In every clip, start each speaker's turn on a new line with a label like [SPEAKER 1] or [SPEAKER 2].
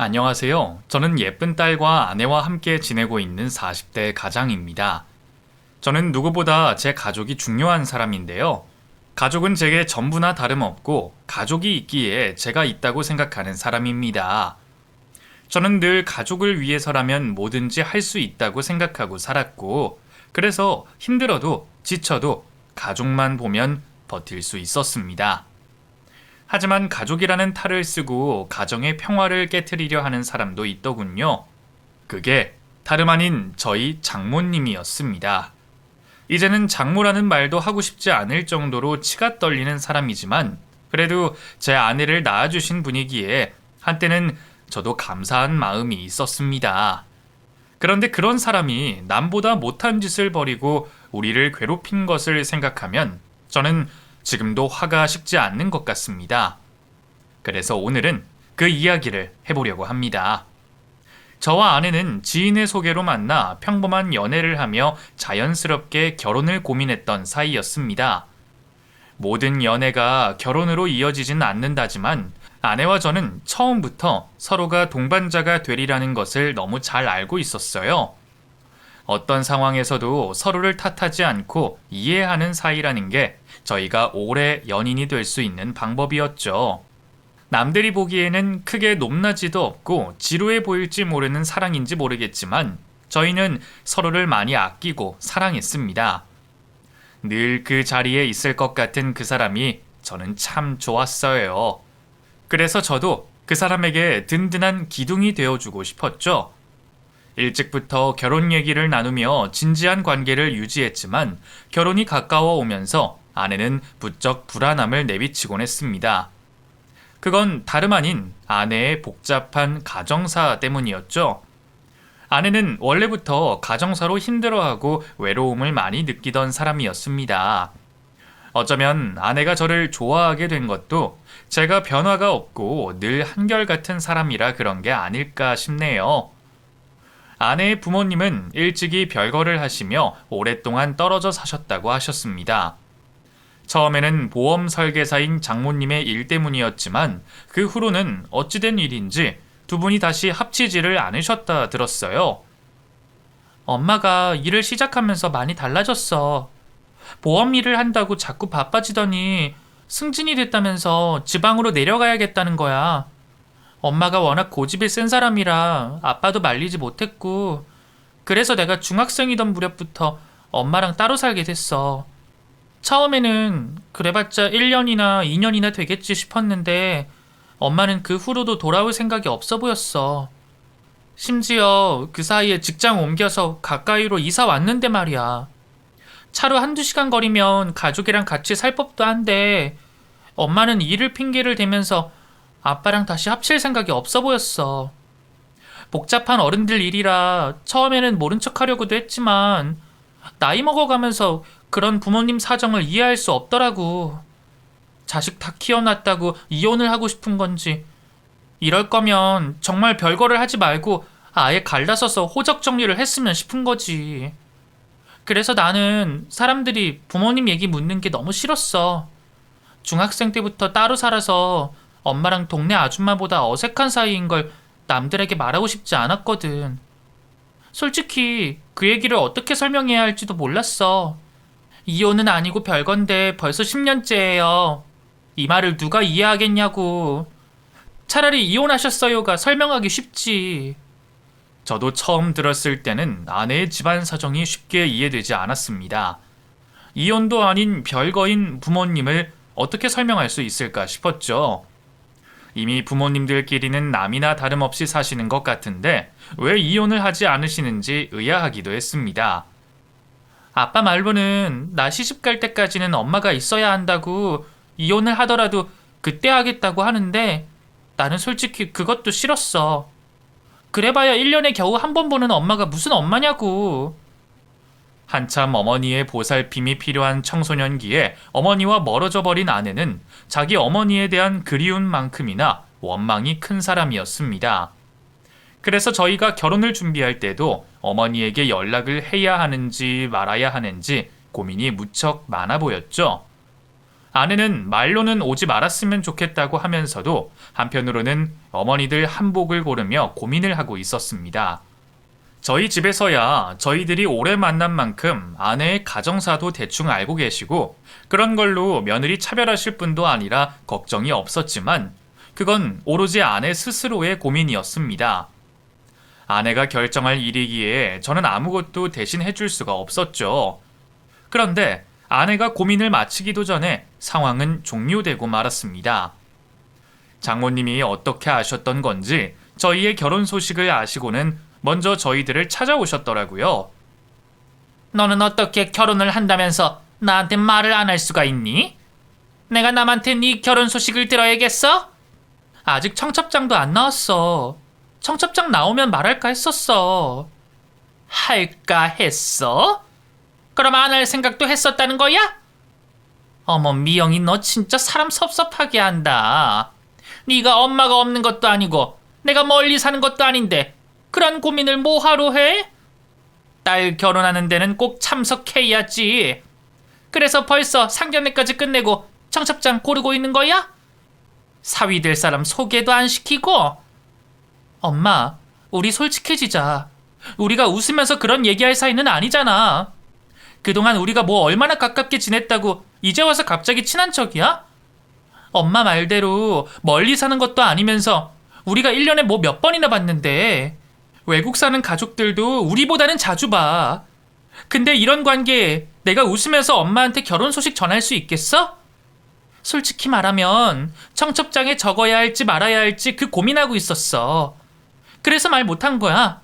[SPEAKER 1] 안녕하세요. 저는 예쁜 딸과 아내와 함께 지내고 있는 40대 가장입니다. 저는 누구보다 제 가족이 중요한 사람인데요. 가족은 제게 전부나 다름없고 가족이 있기에 제가 있다고 생각하는 사람입니다. 저는 늘 가족을 위해서라면 뭐든지 할 수 있다고 생각하고 살았고, 그래서 힘들어도 지쳐도 가족만 보면 버틸 수 있었습니다. 하지만 가족이라는 탈을 쓰고 가정의 평화를 깨트리려 하는 사람도 있더군요. 그게 다름 아닌 저희 장모님이었습니다. 이제는 장모라는 말도 하고 싶지 않을 정도로 치가 떨리는 사람이지만 그래도 제 아내를 낳아주신 분이기에 한때는 저도 감사한 마음이 있었습니다. 그런데 그런 사람이 남보다 못한 짓을 벌이고 우리를 괴롭힌 것을 생각하면 저는 지금도 화가 식지 않는 것 같습니다. 그래서 오늘은 그 이야기를 해보려고 합니다. 저와 아내는 지인의 소개로 만나 평범한 연애를 하며 자연스럽게 결혼을 고민했던 사이였습니다. 모든 연애가 결혼으로 이어지진 않는다지만 아내와 저는 처음부터 서로가 동반자가 되리라는 것을 너무 잘 알고 있었어요. 어떤 상황에서도 서로를 탓하지 않고 이해하는 사이라는 게 저희가 오래 연인이 될 수 있는 방법이었죠. 남들이 보기에는 크게 높낮이도 없고 지루해 보일지 모르는 사랑인지 모르겠지만 저희는 서로를 많이 아끼고 사랑했습니다. 늘 그 자리에 있을 것 같은 그 사람이 저는 참 좋았어요. 그래서 저도 그 사람에게 든든한 기둥이 되어주고 싶었죠. 일찍부터 결혼 얘기를 나누며 진지한 관계를 유지했지만 결혼이 가까워 오면서 아내는 부쩍 불안함을 내비치곤 했습니다. 그건 다름 아닌 아내의 복잡한 가정사 때문이었죠. 아내는 원래부터 가정사로 힘들어하고 외로움을 많이 느끼던 사람이었습니다. 어쩌면 아내가 저를 좋아하게 된 것도 제가 변화가 없고 늘 한결같은 사람이라 그런 게 아닐까 싶네요. 아내의 부모님은 일찍이 별거를 하시며 오랫동안 떨어져 사셨다고 하셨습니다. 처음에는 보험 설계사인 장모님의 일 때문이었지만 그 후로는 어찌된 일인지 두 분이 다시 합치지를 않으셨다 들었어요. 엄마가 일을 시작하면서 많이 달라졌어. 보험 일을 한다고 자꾸 바빠지더니 승진이 됐다면서 지방으로 내려가야겠다는 거야. 엄마가 워낙 고집이 센 사람이라 아빠도 말리지 못했고, 그래서 내가 중학생이던 무렵부터 엄마랑 따로 살게 됐어. 처음에는 그래봤자 1년이나 2년이나 되겠지 싶었는데 엄마는 그 후로도 돌아올 생각이 없어 보였어. 심지어 그 사이에 직장 옮겨서 가까이로 이사 왔는데 말이야. 차로 한두 시간 거리면 가족이랑 같이 살 법도 한데 엄마는 일을 핑계를 대면서 아빠랑 다시 합칠 생각이 없어 보였어. 복잡한 어른들 일이라 처음에는 모른 척 하려고도 했지만 나이 먹어가면서 그런 부모님 사정을 이해할 수 없더라고. 자식 다 키워놨다고 이혼을 하고 싶은 건지, 이럴 거면 정말 별거를 하지 말고 아예 갈라서서 호적 정리를 했으면 싶은 거지. 그래서 나는 사람들이 부모님 얘기 묻는 게 너무 싫었어. 중학생 때부터 따로 살아서 엄마랑 동네 아줌마보다 어색한 사이인 걸 남들에게 말하고 싶지 않았거든. 솔직히 그 얘기를 어떻게 설명해야 할지도 몰랐어. 이혼은 아니고 별건데 벌써 10년째예요. 이 말을 누가 이해하겠냐고. 차라리 이혼하셨어요가 설명하기 쉽지. 저도 처음 들었을 때는 아내의 집안 사정이 쉽게 이해되지 않았습니다. 이혼도 아닌 별거인 부모님을 어떻게 설명할 수 있을까 싶었죠. 이미 부모님들끼리는 남이나 다름없이 사시는 것 같은데 왜 이혼을 하지 않으시는지 의아하기도 했습니다. 아빠 말로는 나 시집 갈 때까지는 엄마가 있어야 한다고, 이혼을 하더라도 그때 하겠다고 하는데 나는 솔직히 그것도 싫었어. 그래봐야 1년에 겨우 한 번 보는 엄마가 무슨 엄마냐고. 한참 어머니의 보살핌이 필요한 청소년기에 어머니와 멀어져 버린 아내는 자기 어머니에 대한 그리움만큼이나 원망이 큰 사람이었습니다. 그래서 저희가 결혼을 준비할 때도 어머니에게 연락을 해야 하는지 말아야 하는지 고민이 무척 많아 보였죠. 아내는 말로는 오지 말았으면 좋겠다고 하면서도 한편으로는 어머니들 한복을 고르며 고민을 하고 있었습니다. 저희 집에서야 저희들이 오래 만난 만큼 아내의 가정사도 대충 알고 계시고 그런 걸로 며느리 차별하실 분도 아니라 걱정이 없었지만 그건 오로지 아내 스스로의 고민이었습니다. 아내가 결정할 일이기에 저는 아무것도 대신 해줄 수가 없었죠. 그런데 아내가 고민을 마치기도 전에 상황은 종료되고 말았습니다. 장모님이 어떻게 아셨던 건지 저희의 결혼 소식을 아시고는 먼저 저희들을 찾아오셨더라고요. 너는 어떻게 결혼을 한다면서 나한테 말을 안 할 수가 있니? 내가 남한테 네 결혼 소식을 들어야겠어? 아직 청첩장도 안 나왔어. 청첩장 나오면 말할까 했었어. 할까 했어? 그럼 안 할 생각도 했었다는 거야? 어머 미영이 너 진짜 사람 섭섭하게 한다. 네가 엄마가 없는 것도 아니고 내가 멀리 사는 것도 아닌데 그런 고민을 뭐하러 해? 딸 결혼하는 데는 꼭 참석해야지. 그래서 벌써 상견례까지 끝내고 청첩장 고르고 있는 거야? 사위 될 사람 소개도 안 시키고? 엄마, 우리 솔직해지자. 우리가 웃으면서 그런 얘기할 사이는 아니잖아. 그동안 우리가 뭐 얼마나 가깝게 지냈다고 이제 와서 갑자기 친한 척이야? 엄마 말대로 멀리 사는 것도 아니면서 우리가 1년에 뭐 몇 번이나 봤는데 외국 사는 가족들도 우리보다는 자주 봐. 근데 이런 관계에 내가 웃으면서 엄마한테 결혼 소식 전할 수 있겠어? 솔직히 말하면 청첩장에 적어야 할지 말아야 할지 그 고민하고 있었어. 그래서 말 못한 거야.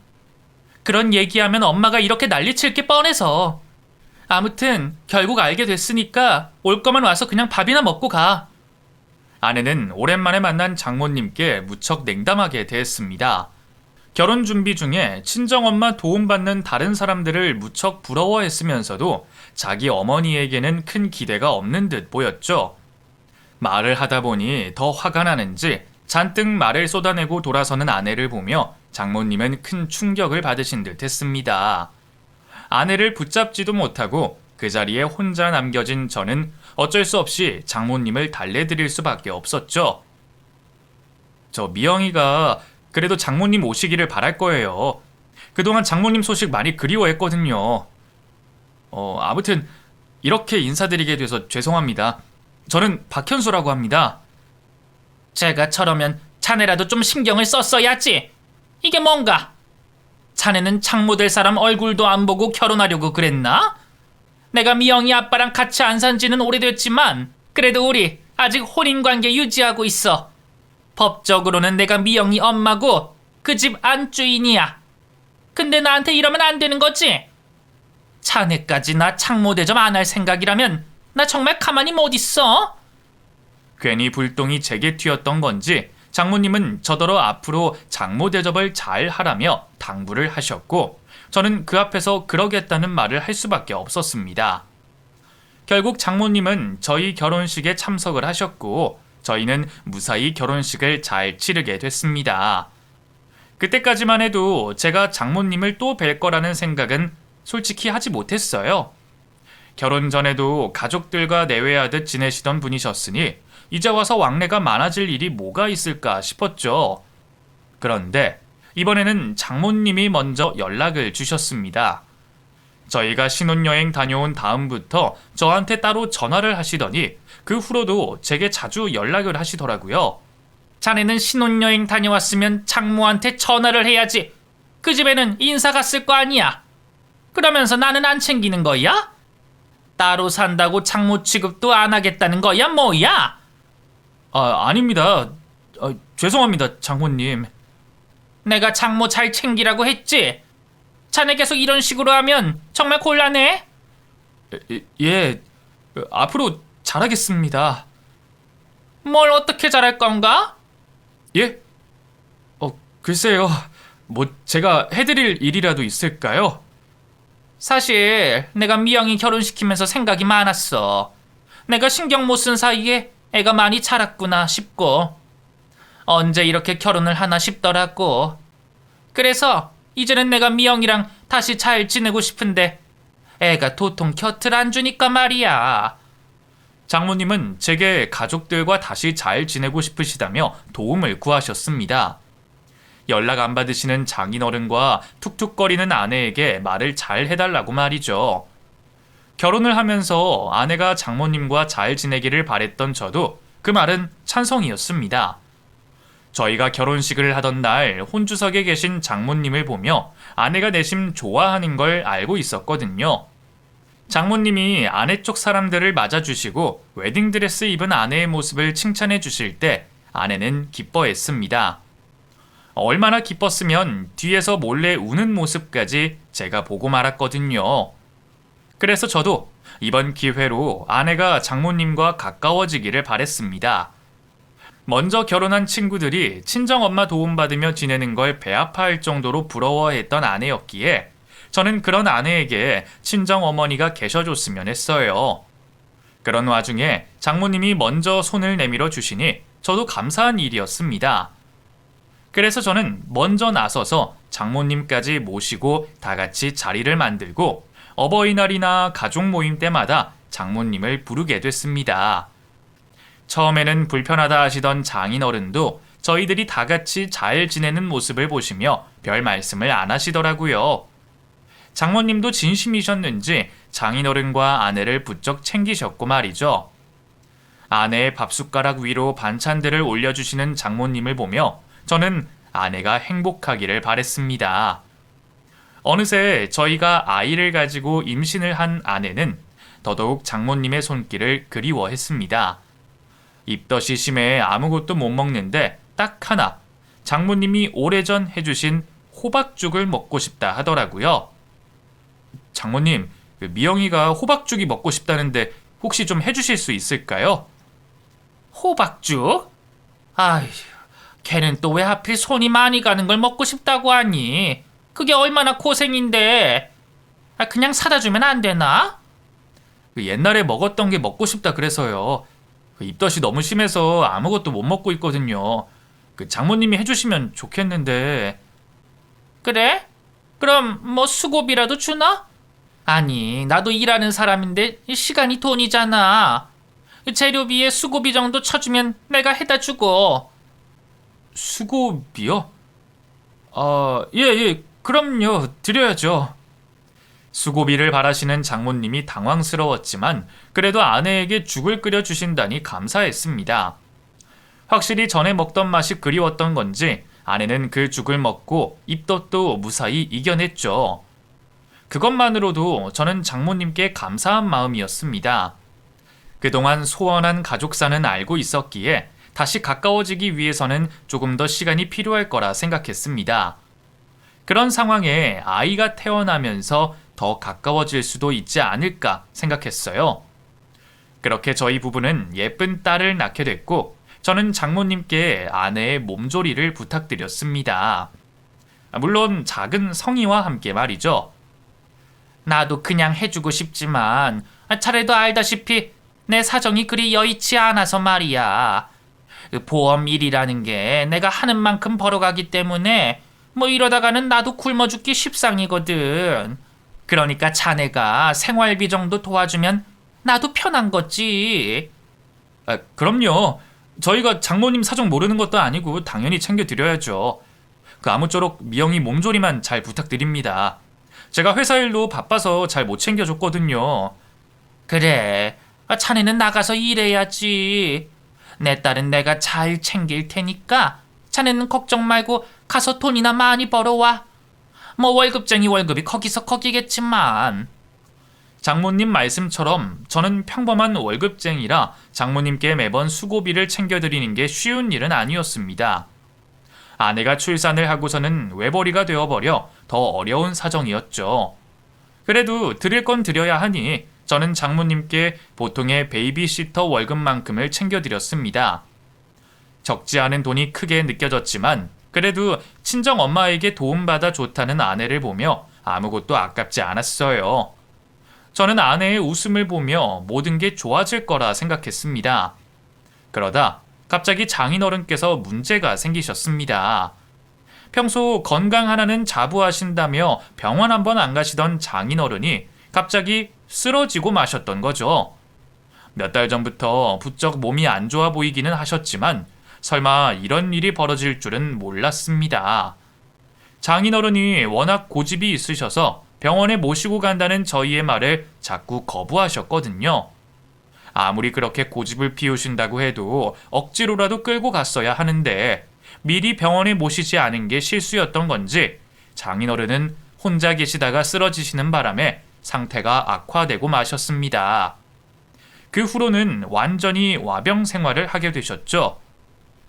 [SPEAKER 1] 그런 얘기하면 엄마가 이렇게 난리칠 게 뻔해서. 아무튼 결국 알게 됐으니까 올 거면 와서 그냥 밥이나 먹고 가. 아내는 오랜만에 만난 장모님께 무척 냉담하게 대했습니다. 결혼 준비 중에 친정엄마 도움받는 다른 사람들을 무척 부러워했으면서도 자기 어머니에게는 큰 기대가 없는 듯 보였죠. 말을 하다 보니 더 화가 나는지 잔뜩 말을 쏟아내고 돌아서는 아내를 보며 장모님은 큰 충격을 받으신 듯 했습니다. 아내를 붙잡지도 못하고 그 자리에 혼자 남겨진 저는 어쩔 수 없이 장모님을 달래드릴 수밖에 없었죠. 저 미영이가 그래도 장모님 오시기를 바랄 거예요. 그동안 장모님 소식 많이 그리워했거든요. 아무튼 이렇게 인사드리게 돼서 죄송합니다. 저는 박현수라고 합니다. 제가 저러면 자네라도 좀 신경을 썼어야지. 이게 뭔가? 자네는 장모 될 사람 얼굴도 안 보고 결혼하려고 그랬나? 내가 미영이 아빠랑 같이 안 산 지는 오래됐지만 그래도 우리 아직 혼인관계 유지하고 있어. 법적으로는 내가 미영이 엄마고 그 집 안주인이야. 근데 나한테 이러면 안 되는 거지? 자네까지 나 장모 대접 안 할 생각이라면 나 정말 가만히 못 있어. 괜히 불똥이 제게 튀었던 건지 장모님은 저더러 앞으로 장모 대접을 잘 하라며 당부를 하셨고 저는 그 앞에서 그러겠다는 말을 할 수밖에 없었습니다. 결국 장모님은 저희 결혼식에 참석을 하셨고 저희는 무사히 결혼식을 잘 치르게 됐습니다. 그때까지만 해도 제가 장모님을 또 뵐 거라는 생각은 솔직히 하지 못했어요. 결혼 전에도 가족들과 내외하듯 지내시던 분이셨으니 이제 와서 왕래가 많아질 일이 뭐가 있을까 싶었죠. 그런데 이번에는 장모님이 먼저 연락을 주셨습니다. 저희가 신혼여행 다녀온 다음부터 저한테 따로 전화를 하시더니 그 후로도 제게 자주 연락을 하시더라고요. 자네는 신혼여행 다녀왔으면 장모한테 전화를 해야지. 그 집에는 인사 갔을 거 아니야. 그러면서 나는 안 챙기는 거야? 따로 산다고 장모 취급도 안 하겠다는 거야 뭐야? 아닙니다. 죄송합니다 장모님. 내가 장모 잘 챙기라고 했지? 자네 계속 이런 식으로 하면 정말 곤란해. 예, 앞으로 잘하겠습니다. 뭘 어떻게 잘할 건가? 예? 글쎄요. 뭐 제가 해드릴 일이라도 있을까요? 사실 내가 미영이 결혼시키면서 생각이 많았어. 내가 신경 못 쓴 사이에 애가 많이 자랐구나 싶고 언제 이렇게 결혼을 하나 싶더라고. 그래서 이제는 내가 미영이랑 다시 잘 지내고 싶은데 애가 도통 곁을 안 주니까 말이야. 장모님은 제게 가족들과 다시 잘 지내고 싶으시다며 도움을 구하셨습니다. 연락 안 받으시는 장인어른과 툭툭거리는 아내에게 말을 잘 해달라고 말이죠. 결혼을 하면서 아내가 장모님과 잘 지내기를 바랬던 저도 그 말은 찬성이었습니다. 저희가 결혼식을 하던 날 혼주석에 계신 장모님을 보며 아내가 내심 좋아하는 걸 알고 있었거든요. 장모님이 아내 쪽 사람들을 맞아주시고 웨딩드레스 입은 아내의 모습을 칭찬해 주실 때 아내는 기뻐했습니다. 얼마나 기뻤으면 뒤에서 몰래 우는 모습까지 제가 보고 말았거든요. 그래서 저도 이번 기회로 아내가 장모님과 가까워지기를 바랬습니다. 먼저 결혼한 친구들이 친정엄마 도움받으며 지내는 걸 배아파할 정도로 부러워했던 아내였기에 저는 그런 아내에게 친정어머니가 계셔줬으면 했어요. 그런 와중에 장모님이 먼저 손을 내밀어 주시니 저도 감사한 일이었습니다. 그래서 저는 먼저 나서서 장모님까지 모시고 다 같이 자리를 만들고 어버이날이나 가족 모임 때마다 장모님을 부르게 됐습니다. 처음에는 불편하다 하시던 장인어른도 저희들이 다 같이 잘 지내는 모습을 보시며 별 말씀을 안 하시더라고요. 장모님도 진심이셨는지 장인어른과 아내를 부쩍 챙기셨고 말이죠. 아내의 밥숟가락 위로 반찬들을 올려주시는 장모님을 보며 저는 아내가 행복하기를 바랬습니다. 어느새 저희가 아이를 가지고 임신을 한 아내는 더더욱 장모님의 손길을 그리워했습니다. 입덧이 심해 아무것도 못 먹는데 딱 하나 장모님이 오래전 해주신 호박죽을 먹고 싶다 하더라고요. 장모님, 미영이가 호박죽이 먹고 싶다는데 혹시 좀 해주실 수 있을까요?
[SPEAKER 2] 호박죽? 아휴, 걔는 또 왜 하필 손이 많이 가는 걸 먹고 싶다고 하니? 그게 얼마나 고생인데. 그냥 사다 주면 안 되나?
[SPEAKER 1] 옛날에 먹었던 게 먹고 싶다 그래서요. 입덧이 너무 심해서 아무것도 못 먹고 있거든요. 장모님이 해주시면 좋겠는데.
[SPEAKER 2] 그래? 그럼 뭐 수고비라도 주나? 아니, 나도 일하는 사람인데 시간이 돈이잖아. 재료비에 수고비 정도 쳐주면 내가 해다 주고.
[SPEAKER 1] 수고비요? 예, 그럼요. 드려야죠. 수고비를 바라시는 장모님이 당황스러웠지만 그래도 아내에게 죽을 끓여주신다니 감사했습니다. 확실히 전에 먹던 맛이 그리웠던 건지 아내는 그 죽을 먹고 입덧도 무사히 이겨냈죠. 그것만으로도 저는 장모님께 감사한 마음이었습니다. 그동안 소원한 가족사는 알고 있었기에 다시 가까워지기 위해서는 조금 더 시간이 필요할 거라 생각했습니다. 그런 상황에 아이가 태어나면서 더 가까워질 수도 있지 않을까 생각했어요. 그렇게 저희 부부는 예쁜 딸을 낳게 됐고 저는 장모님께 아내의 몸조리를 부탁드렸습니다. 물론 작은 성의와 함께 말이죠.
[SPEAKER 2] 나도 그냥 해주고 싶지만 차례도 알다시피 내 사정이 그리 여의치 않아서 말이야. 보험 일이라는 게 내가 하는 만큼 벌어가기 때문에 뭐 이러다가는 나도 굶어 죽기 십상이거든. 그러니까 자네가 생활비 정도 도와주면 나도 편한 거지.
[SPEAKER 1] 그럼요. 저희가 장모님 사정 모르는 것도 아니고 당연히 챙겨드려야죠. 아무쪼록 미영이 몸조리만 잘 부탁드립니다. 제가 회사 일로 바빠서 잘 못 챙겨줬거든요.
[SPEAKER 2] 그래, 자네는 나가서 일해야지. 내 딸은 내가 잘 챙길 테니까 자네는 걱정 말고 가서 돈이나 많이 벌어와. 뭐 월급쟁이 월급이 거기서 거기겠지만.
[SPEAKER 1] 장모님 말씀처럼 저는 평범한 월급쟁이라 장모님께 매번 수고비를 챙겨드리는 게 쉬운 일은 아니었습니다. 아내가 출산을 하고서는 외벌이가 되어버려 더 어려운 사정이었죠. 그래도 드릴 건 드려야 하니 저는 장모님께 보통의 베이비시터 월급만큼을 챙겨드렸습니다. 적지 않은 돈이 크게 느껴졌지만 그래도 친정엄마에게 도움받아 좋다는 아내를 보며 아무것도 아깝지 않았어요. 저는 아내의 웃음을 보며 모든 게 좋아질 거라 생각했습니다. 그러다 갑자기 장인어른께서 문제가 생기셨습니다. 평소 건강 하나는 자부하신다며 병원 한번 안 가시던 장인어른이 갑자기 쓰러지고 마셨던 거죠. 몇 달 전부터 부쩍 몸이 안 좋아 보이기는 하셨지만 설마 이런 일이 벌어질 줄은 몰랐습니다. 장인어른이 워낙 고집이 있으셔서 병원에 모시고 간다는 저희의 말을 자꾸 거부하셨거든요. 아무리 그렇게 고집을 피우신다고 해도 억지로라도 끌고 갔어야 하는데 미리 병원에 모시지 않은 게 실수였던 건지 장인어른은 혼자 계시다가 쓰러지시는 바람에 상태가 악화되고 마셨습니다. 그 후로는 완전히 와병 생활을 하게 되셨죠.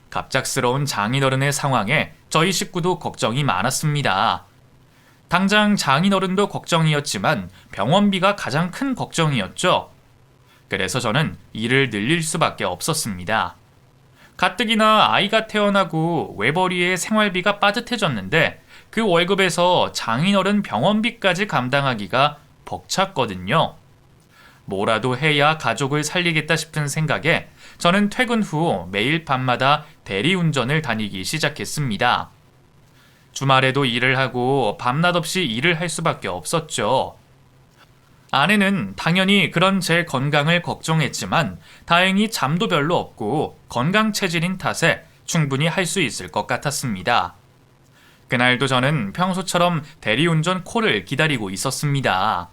[SPEAKER 1] 갑작스러운 장인어른의 상황에 저희 식구도 걱정이 많았습니다. 당장 장인어른도 걱정이었지만 병원비가 가장 큰 걱정이었죠. 그래서 저는 일을 늘릴 수밖에 없었습니다. 가뜩이나 아이가 태어나고 외벌이의 생활비가 빠듯해졌는데 그 월급에서 장인어른 병원비까지 감당하기가 벅찼거든요. 뭐라도 해야 가족을 살리겠다 싶은 생각에 저는 퇴근 후 매일 밤마다 대리운전을 다니기 시작했습니다. 주말에도 일을 하고 밤낮 없이 일을 할 수밖에 없었죠. 아내는 당연히 그런 제 건강을 걱정했지만 다행히 잠도 별로 없고 건강 체질인 탓에 충분히 할 수 있을 것 같았습니다. 그날도 저는 평소처럼 대리운전 콜을 기다리고 있었습니다.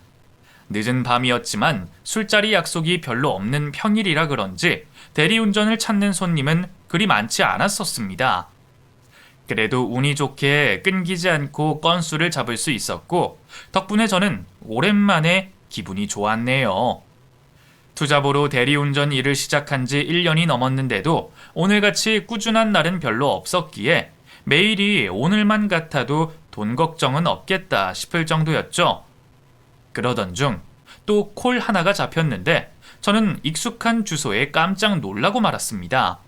[SPEAKER 1] 늦은 밤이었지만 술자리 약속이 별로 없는 평일이라 그런지 대리운전을 찾는 손님은 그리 많지 않았었습니다. 그래도 운이 좋게 끊기지 않고 건수를 잡을 수 있었고 덕분에 저는 오랜만에 기분이 좋았네요. 투잡으로 대리운전 일을 시작한 지 1년이 넘었는데도 오늘같이 꾸준한 날은 별로 없었기에 매일이 오늘만 같아도 돈 걱정은 없겠다 싶을 정도였죠. 그러던 중 또 콜 하나가 잡혔는데 저는 익숙한 주소에 깜짝 놀라고 말았습니다.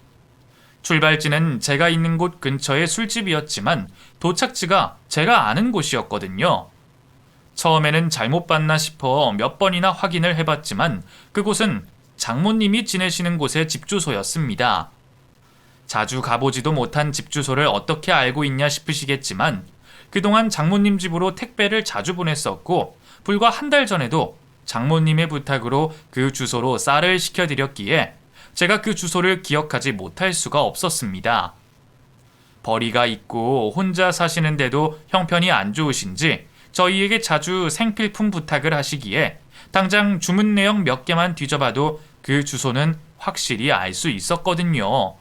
[SPEAKER 1] 출발지는 제가 있는 곳 근처의 술집이었지만 도착지가 제가 아는 곳이었거든요. 처음에는 잘못 봤나 싶어 몇 번이나 확인을 해봤지만 그곳은 장모님이 지내시는 곳의 집 주소였습니다. 자주 가보지도 못한 집 주소를 어떻게 알고 있냐 싶으시겠지만 그동안 장모님 집으로 택배를 자주 보냈었고 불과 한 달 전에도 장모님의 부탁으로 그 주소로 쌀을 시켜드렸기에 제가 그 주소를 기억하지 못할 수가 없었습니다. 벌이가 있고 혼자 사시는데도 형편이 안 좋으신지 저희에게 자주 생필품 부탁을 하시기에 당장 주문 내역 몇 개만 뒤져봐도 그 주소는 확실히 알 수 있었거든요.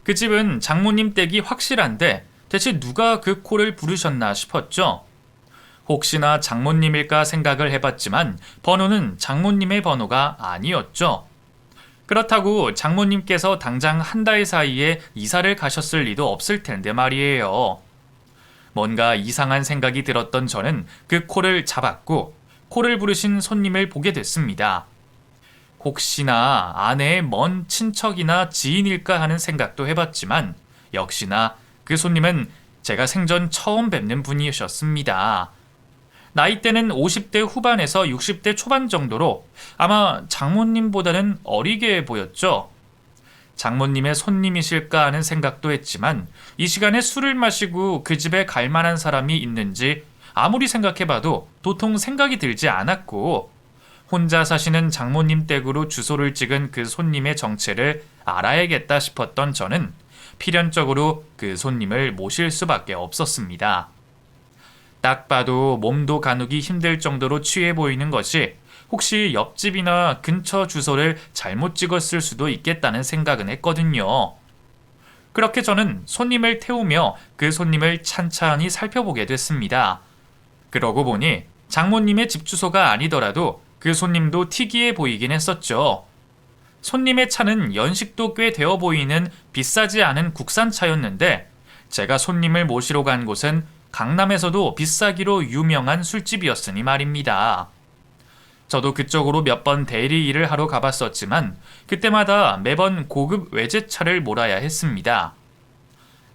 [SPEAKER 1] 그 집은 장모님 댁이 확실한데 대체 누가 그 콜을 부르셨나 싶었죠. 혹시나 장모님일까 생각을 해봤지만 번호는 장모님의 번호가 아니었죠. 그렇다고 장모님께서 당장 한 달 사이에 이사를 가셨을 리도 없을 텐데 말이에요. 뭔가 이상한 생각이 들었던 저는 그 콜을 잡았고 콜을 부르신 손님을 보게 됐습니다. 혹시나 아내의 먼 친척이나 지인일까 하는 생각도 해봤지만 역시나 그 손님은 제가 생전 처음 뵙는 분이셨습니다. 나이대는 50대 후반에서 60대 초반 정도로 아마 장모님보다는 어리게 보였죠. 장모님의 손님이실까 하는 생각도 했지만 이 시간에 술을 마시고 그 집에 갈 만한 사람이 있는지 아무리 생각해봐도 도통 생각이 들지 않았고 혼자 사시는 장모님 댁으로 주소를 찍은 그 손님의 정체를 알아야겠다 싶었던 저는 필연적으로 그 손님을 모실 수밖에 없었습니다. 딱 봐도 몸도 가누기 힘들 정도로 취해 보이는 것이 혹시 옆집이나 근처 주소를 잘못 찍었을 수도 있겠다는 생각은 했거든요. 그렇게 저는 손님을 태우며 그 손님을 찬찬히 살펴보게 됐습니다. 그러고 보니 장모님의 집 주소가 아니더라도 그 손님도 특이해 보이긴 했었죠. 손님의 차는 연식도 꽤 되어 보이는 비싸지 않은 국산차였는데 제가 손님을 모시러 간 곳은 강남에서도 비싸기로 유명한 술집이었으니 말입니다. 저도 그쪽으로 몇 번 대리 일을 하러 가봤었지만 그때마다 매번 고급 외제차를 몰아야 했습니다.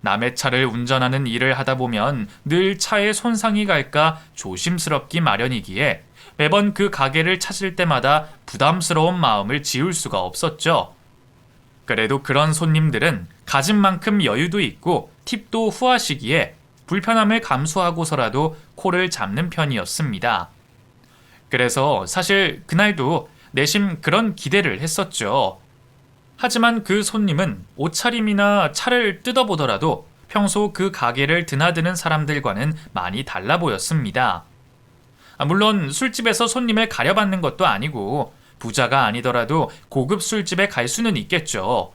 [SPEAKER 1] 남의 차를 운전하는 일을 하다 보면 늘 차에 손상이 갈까 조심스럽기 마련이기에 매번 그 가게를 찾을 때마다 부담스러운 마음을 지울 수가 없었죠. 그래도 그런 손님들은 가진 만큼 여유도 있고 팁도 후하시기에 불편함을 감수하고서라도 콜을 잡는 편이었습니다. 그래서 사실 그날도 내심 그런 기대를 했었죠. 하지만 그 손님은 옷차림이나 차를 뜯어보더라도 평소 그 가게를 드나드는 사람들과는 많이 달라 보였습니다. 물론 술집에서 손님을 가려받는 것도 아니고 부자가 아니더라도 고급 술집에 갈 수는 있겠죠.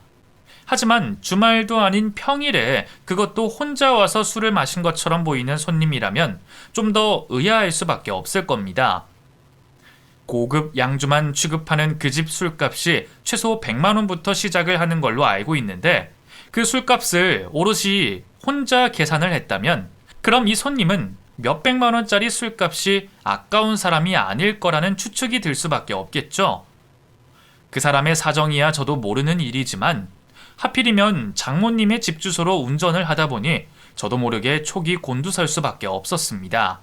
[SPEAKER 1] 하지만 주말도 아닌 평일에 그것도 혼자 와서 술을 마신 것처럼 보이는 손님이라면 좀 더 의아할 수밖에 없을 겁니다. 고급 양주만 취급하는 그 집 술값이 최소 100만 원부터 시작을 하는 걸로 알고 있는데 그 술값을 오롯이 혼자 계산을 했다면 그럼 이 손님은 몇백만 원짜리 술값이 아까운 사람이 아닐 거라는 추측이 들 수밖에 없겠죠. 그 사람의 사정이야 저도 모르는 일이지만 하필이면 장모님의 집 주소로 운전을 하다 보니 저도 모르게 촉이 곤두설 수밖에 없었습니다.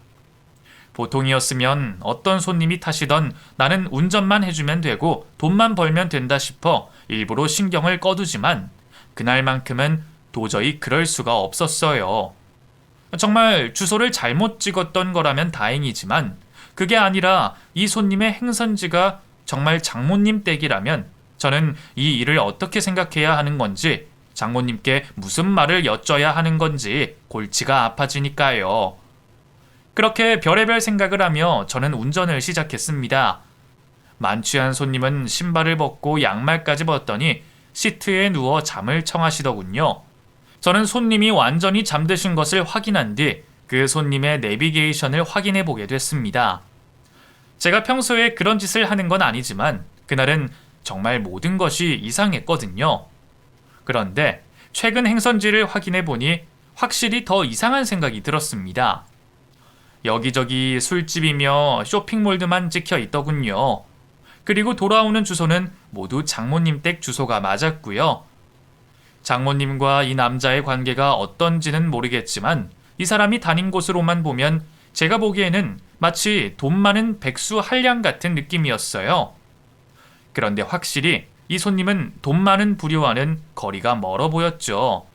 [SPEAKER 1] 보통이었으면 어떤 손님이 타시던 나는 운전만 해주면 되고 돈만 벌면 된다 싶어 일부러 신경을 꺼두지만 그날만큼은 도저히 그럴 수가 없었어요. 정말 주소를 잘못 찍었던 거라면 다행이지만 그게 아니라 이 손님의 행선지가 정말 장모님 댁이라면 저는 이 일을 어떻게 생각해야 하는 건지 장모님께 무슨 말을 여쭤야 하는 건지 골치가 아파지니까요. 그렇게 별의별 생각을 하며 저는 운전을 시작했습니다. 만취한 손님은 신발을 벗고 양말까지 벗더니 시트에 누워 잠을 청하시더군요. 저는 손님이 완전히 잠드신 것을 확인한 뒤 그 손님의 내비게이션을 확인해 보게 됐습니다. 제가 평소에 그런 짓을 하는 건 아니지만 그날은 정말 모든 것이 이상했거든요. 그런데 최근 행선지를 확인해 보니 확실히 더 이상한 생각이 들었습니다. 여기저기 술집이며 쇼핑몰들만 찍혀 있더군요. 그리고 돌아오는 주소는 모두 장모님 댁 주소가 맞았고요. 장모님과 이 남자의 관계가 어떤지는 모르겠지만 이 사람이 다닌 곳으로만 보면 제가 보기에는 마치 돈 많은 백수 한량 같은 느낌이었어요. 그런데 확실히 이 손님은 돈 많은 부류와는 거리가 멀어 보였죠.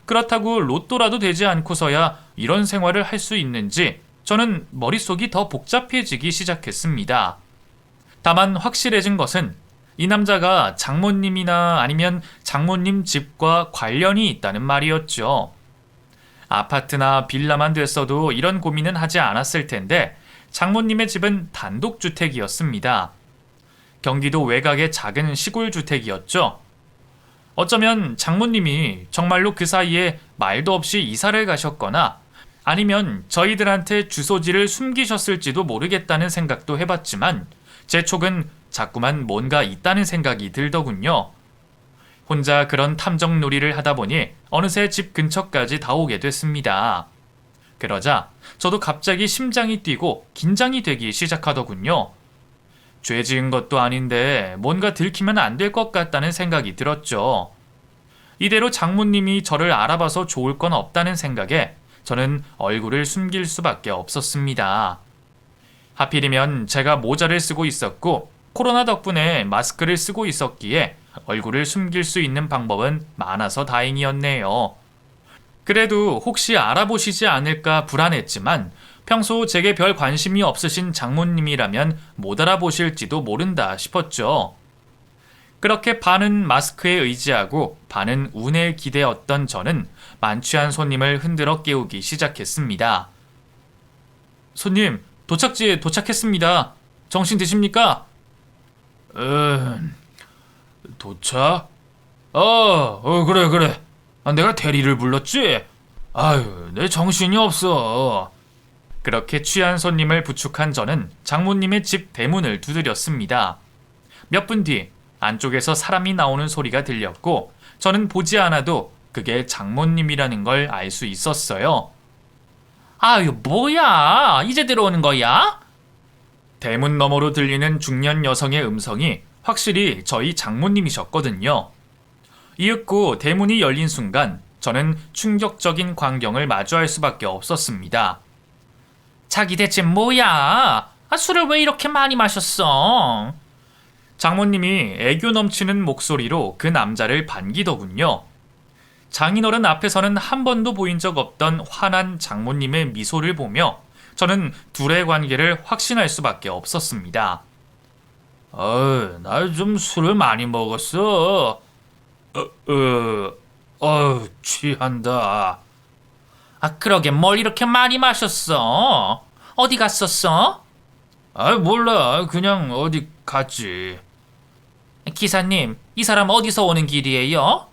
[SPEAKER 1] 그렇다고 로또라도 되지 않고서야 이런 생활을 할 수 있는지 저는 머릿속이 더 복잡해지기 시작했습니다. 다만 확실해진 것은 이 남자가 장모님이나 아니면 장모님 집과 관련이 있다는 말이었죠. 아파트나 빌라만 됐어도 이런 고민은 하지 않았을 텐데 장모님의 집은 단독주택이었습니다. 경기도 외곽의 작은 시골 주택이었죠. 어쩌면 장모님이 정말로 그 사이에 말도 없이 이사를 가셨거나 아니면 저희들한테 주소지를 숨기셨을지도 모르겠다는 생각도 해봤지만 제 촉은 자꾸만 뭔가 있다는 생각이 들더군요. 혼자 그런 탐정놀이를 하다 보니 어느새 집 근처까지 다 오게 됐습니다. 그러자 저도 갑자기 심장이 뛰고 긴장이 되기 시작하더군요. 죄 지은 것도 아닌데 뭔가 들키면 안 될 것 같다는 생각이 들었죠. 이대로 장모님이 저를 알아봐서 좋을 건 없다는 생각에 저는 얼굴을 숨길 수밖에 없었습니다. 하필이면 제가 모자를 쓰고 있었고 코로나 덕분에 마스크를 쓰고 있었기에 얼굴을 숨길 수 있는 방법은 많아서 다행이었네요. 그래도 혹시 알아보시지 않을까 불안했지만 평소 제게 별 관심이 없으신 장모님이라면 못 알아보실지도 모른다 싶었죠. 그렇게 반은 마스크에 의지하고 반은 운에 기대었던 저는 만취한 손님을 흔들어 깨우기 시작했습니다. 손님, 도착지에 도착했습니다. 정신 드십니까?
[SPEAKER 3] 도착? 그래. 내가 대리를 불렀지? 아유, 내 정신이 없어.
[SPEAKER 1] 그렇게 취한 손님을 부축한 저는 장모님의 집 대문을 두드렸습니다. 몇 분 뒤 안쪽에서 사람이 나오는 소리가 들렸고 저는 보지 않아도 그게 장모님이라는 걸 알 수 있었어요.
[SPEAKER 2] 아유, 뭐야? 이제 들어오는 거야?
[SPEAKER 1] 대문 너머로 들리는 중년 여성의 음성이 확실히 저희 장모님이셨거든요. 이윽고 대문이 열린 순간 저는 충격적인 광경을 마주할 수밖에 없었습니다.
[SPEAKER 2] 자기 대체 뭐야? 술을 왜 이렇게 많이 마셨어?
[SPEAKER 1] 장모님이 애교 넘치는 목소리로 그 남자를 반기더군요. 장인어른 앞에서는 한 번도 보인 적 없던 환한 장모님의 미소를 보며 저는 둘의 관계를 확신할 수밖에 없었습니다.
[SPEAKER 3] 나 좀 술을 많이 먹었어. 취한다.
[SPEAKER 2] 아, 그러게 뭘 이렇게 많이 마셨어? 어디 갔었어?
[SPEAKER 3] 몰라. 그냥 어디 갔지.
[SPEAKER 2] 기사님, 이 사람 어디서 오는 길이에요?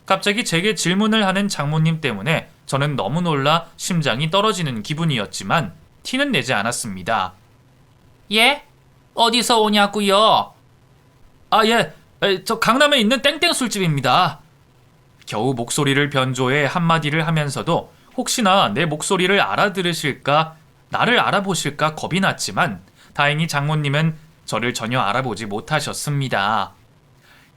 [SPEAKER 1] 갑자기 제게 질문을 하는 장모님 때문에 저는 너무 놀라 심장이 떨어지는 기분이었지만 티는 내지 않았습니다.
[SPEAKER 2] 예? 어디서 오냐고요?
[SPEAKER 1] 예. 저 강남에 있는 땡땡 술집입니다. 겨우 목소리를 변조해 한마디를 하면서도 혹시나 내 목소리를 알아들으실까, 나를 알아보실까 겁이 났지만 다행히 장모님은 저를 전혀 알아보지 못하셨습니다.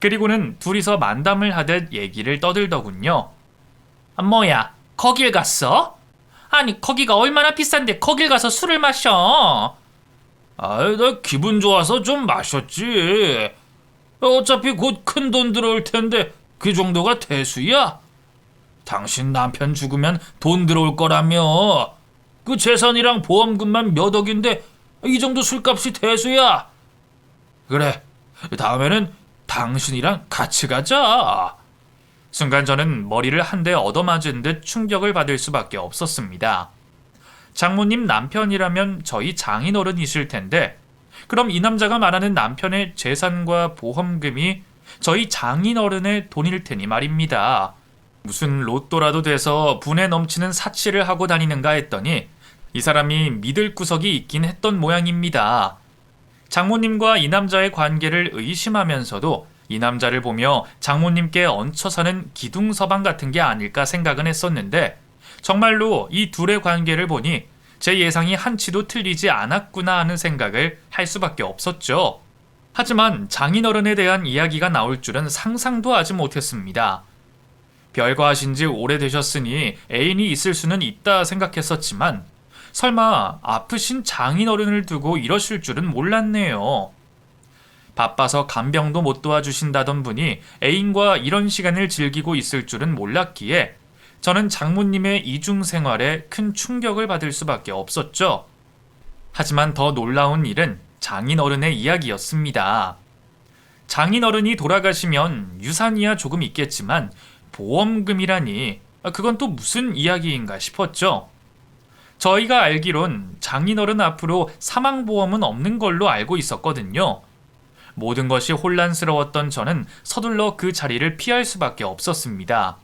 [SPEAKER 1] 그리고는 둘이서 만담을 하듯 얘기를 떠들더군요.
[SPEAKER 2] 뭐야, 거길 갔어? 아니, 거기가 얼마나 비싼데 거길 가서 술을 마셔?
[SPEAKER 3] 나 기분 좋아서 좀 마셨지. 어차피 곧 큰 돈 들어올 텐데 그 정도가 대수야? 당신 남편 죽으면 돈 들어올 거라며. 그 재산이랑 보험금만 몇 억인데 이 정도 술값이 대수야. 그래, 다음에는 당신이랑 같이 가자.
[SPEAKER 1] 순간 저는 머리를 한 대 얻어맞은 듯 충격을 받을 수밖에 없었습니다. 장모님 남편이라면 저희 장인어른이실 텐데 그럼 이 남자가 말하는 남편의 재산과 보험금이 저희 장인어른의 돈일 테니 말입니다. 무슨 로또라도 돼서 분에 넘치는 사치를 하고 다니는가 했더니 이 사람이 믿을 구석이 있긴 했던 모양입니다. 장모님과 이 남자의 관계를 의심하면서도 이 남자를 보며 장모님께 얹혀 사는 기둥서방 같은 게 아닐까 생각은 했었는데 정말로 이 둘의 관계를 보니 제 예상이 한치도 틀리지 않았구나 하는 생각을 할 수밖에 없었죠. 하지만 장인어른에 대한 이야기가 나올 줄은 상상도 하지 못했습니다. 별거하신 지 오래되셨으니 애인이 있을 수는 있다 생각했었지만 설마 아프신 장인어른을 두고 이러실 줄은 몰랐네요. 바빠서 간병도 못 도와주신다던 분이 애인과 이런 시간을 즐기고 있을 줄은 몰랐기에 저는 장모님의 이중 생활에 큰 충격을 받을 수밖에 없었죠. 하지만 더 놀라운 일은 장인어른의 이야기였습니다. 장인어른이 돌아가시면 유산이야 조금 있겠지만 보험금이라니 그건 또 무슨 이야기인가 싶었죠. 저희가 알기론 장인어른 앞으로 사망보험은 없는 걸로 알고 있었거든요. 모든 것이 혼란스러웠던 저는 서둘러 그 자리를 피할 수밖에 없었습니다.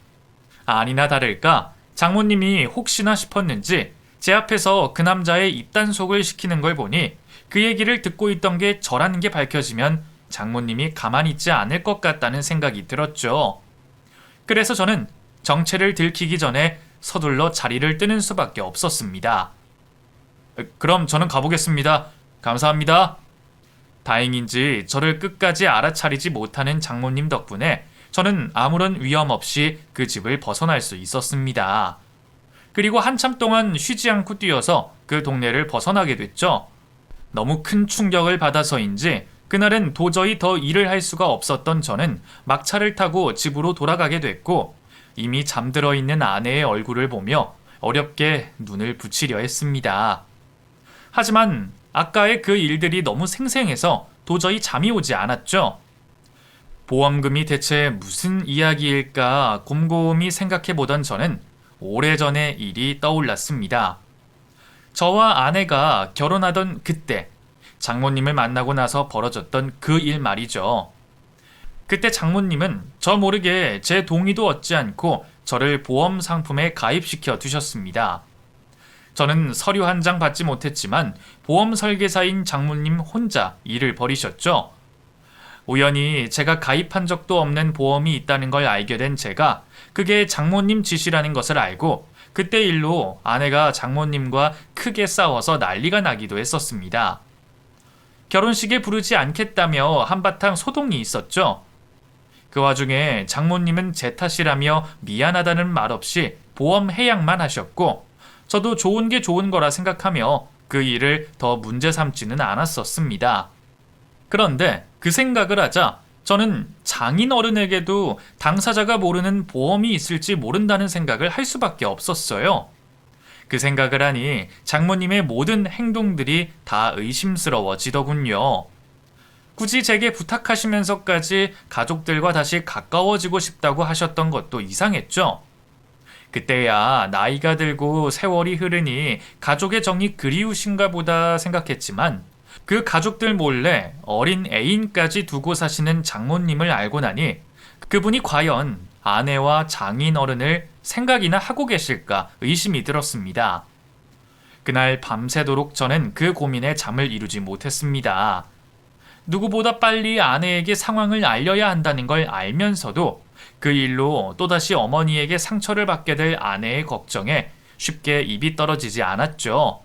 [SPEAKER 1] 아니나 다를까 장모님이 혹시나 싶었는지 제 앞에서 그 남자의 입단속을 시키는 걸 보니 그 얘기를 듣고 있던 게 저라는 게 밝혀지면 장모님이 가만히 있지 않을 것 같다는 생각이 들었죠. 그래서 저는 정체를 들키기 전에 서둘러 자리를 뜨는 수밖에 없었습니다. 그럼 저는 가보겠습니다. 감사합니다. 다행인지 저를 끝까지 알아차리지 못하는 장모님 덕분에 저는 아무런 위험 없이 그 집을 벗어날 수 있었습니다. 그리고 한참 동안 쉬지 않고 뛰어서 그 동네를 벗어나게 됐죠. 너무 큰 충격을 받아서인지 그날은 도저히 더 일을 할 수가 없었던 저는 막차를 타고 집으로 돌아가게 됐고 이미 잠들어 있는 아내의 얼굴을 보며 어렵게 눈을 붙이려 했습니다. 하지만 아까의 그 일들이 너무 생생해서 도저히 잠이 오지 않았죠. 보험금이 대체 무슨 이야기일까 곰곰이 생각해보던 저는 오래전의 일이 떠올랐습니다. 저와 아내가 결혼하던 그때 장모님을 만나고 나서 벌어졌던 그 일 말이죠. 그때 장모님은 저 모르게 제 동의도 얻지 않고 저를 보험 상품에 가입시켜 두셨습니다. 저는 서류 한 장 받지 못했지만 보험 설계사인 장모님 혼자 일을 벌이셨죠. 우연히 제가 가입한 적도 없는 보험이 있다는 걸 알게 된 제가 그게 장모님 짓이라는 것을 알고 그때 일로 아내가 장모님과 크게 싸워서 난리가 나기도 했었습니다. 결혼식에 부르지 않겠다며 한바탕 소동이 있었죠. 그 와중에 장모님은 제 탓이라며 미안하다는 말 없이 보험 해약만 하셨고 저도 좋은 게 좋은 거라 생각하며 그 일을 더 문제 삼지는 않았었습니다. 그런데 그 생각을 하자 저는 장인어른에게도 당사자가 모르는 보험이 있을지 모른다는 생각을 할 수밖에 없었어요. 그 생각을 하니 장모님의 모든 행동들이 다 의심스러워지더군요. 굳이 제게 부탁하시면서까지 가족들과 다시 가까워지고 싶다고 하셨던 것도 이상했죠. 그때야 나이가 들고 세월이 흐르니 가족의 정이 그리우신가 보다 생각했지만 그 가족들 몰래 어린 애인까지 두고 사시는 장모님을 알고 나니 그분이 과연 아내와 장인어른을 생각이나 하고 계실까 의심이 들었습니다. 그날 밤새도록 저는 그 고민에 잠을 이루지 못했습니다. 누구보다 빨리 아내에게 상황을 알려야 한다는 걸 알면서도 그 일로 또다시 어머니에게 상처를 받게 될 아내의 걱정에 쉽게 입이 떨어지지 않았죠.